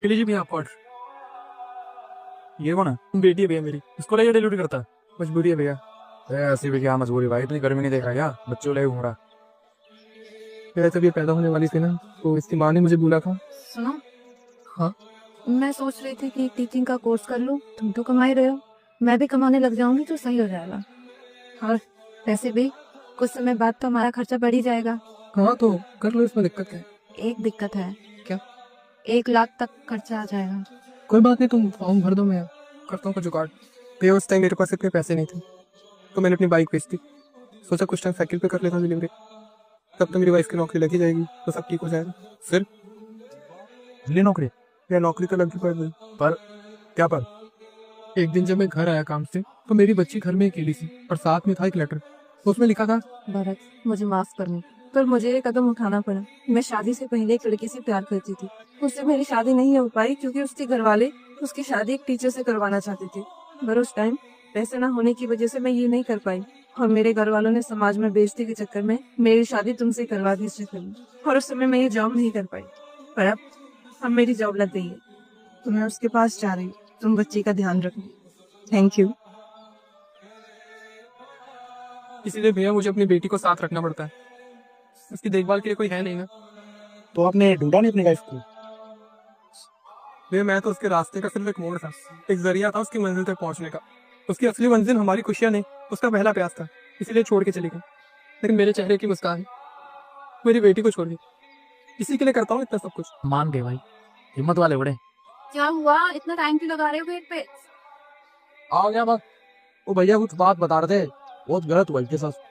के लीजिए भैया आपको ऑर्डर। ये कौन है? बेटी है भैया मेरी, इसको लेके डिलीवरी करता है। मजबूरी है भैया। ऐसी भी क्या मजबूरी भाई, इतनी गर्मी नहीं देख रहा क्या? बच्चों ले घूम रहा। मेरा जब ये पैदा होने वाली थी ना, तो इसकी माँ ने मुझे बोला था। सुनो, हाँ? मैं सोच रही थी कि टीचिंग का कोर्स कर लूं। तुम तो कमा ही रहे हो, मैं भी कमाने लग जाऊंगी तो सही हो जाएगा। और वैसे भी कुछ समय बाद तो हमारा खर्चा बढ़ ही जाएगा। हाँ तो कर लो, इसमें दिक्कत है? एक दिक्कत है। क्या? 1 लाख तक खर्चा आ जाएगा। कोई बात नहीं, तुम फॉर्म भर दो, मैं करता हूँ कुछ जुगाड़। भैया उस टाइम मेरे पास इतने पैसे नहीं थे, तो मैंने अपनी बाइक बेच दी। सोचा कुछ टाइम साइकिल पे कर लेता हूँ डिलीवरी, तब तो मेरी वाइफ की नौकरी लगी जाएगी, तो सब ठीक हो जाएगा। फिर ले नौकरी। या नौकरी तो लगी पर क्या पर? एक दिन जब मैं घर आया काम से, तो मेरी बच्ची घर में अकेली थी और साथ में था एक लेटर। उसमें लिखा था, भरत, मुझे माफ करना, पर मुझे ये कदम उठाना पड़ा। मैं शादी से पहले एक लड़की से प्यार करती थी। उससे मेरी शादी नहीं हो पाई क्योंकि उसके घर वाले उसकी शादी एक टीचर से करवाना चाहते थे, पर उस टाइम पैसे ना होने की वजह से मैं ये नहीं कर पाई। और मेरे घर वालों ने समाज में बेइज्जती के चक्कर में मेरी शादी तुमसे करवा दी इस चक्कर में। और उस समय मैं ये जॉब नहीं कर पाई, पर अब मेरी जॉब लग गई है, तो मैं उसके पास जा रही हूँ। तुम बच्ची का ध्यान रखो। Thank you. इसीलिए भैया मुझे अपनी बेटी को साथ रखना पड़ता है, उसकी देखभाल के लिए कोई है नहीं ना। तो आपने ढूंढा नहीं अपनी वाइफ को? भैया मैं तो उसके रास्ते का सिर्फ एक मोड़ था, एक जरिया था उसकी मंजिल तक पहुंचने का। उसकी असली मंजिल हमारी खुशियां नहीं, उसका पहला प्यार था, इसीलिए छोड़ के चली गई। लेकिन मेरे चेहरे की मुस्कान मेरी बेटी को छोड़ दी, इसी के लिए करता हूँ इतना सब कुछ। मान गए भाई, हिम्मत वाले बड़े। क्या हुआ, इतना टाइम क्यों लगा रहे हो गेट पे? आ गया बस। वो भैया कुछ बात बता रहे थे, बहुत गलत हुआ इनके साथ।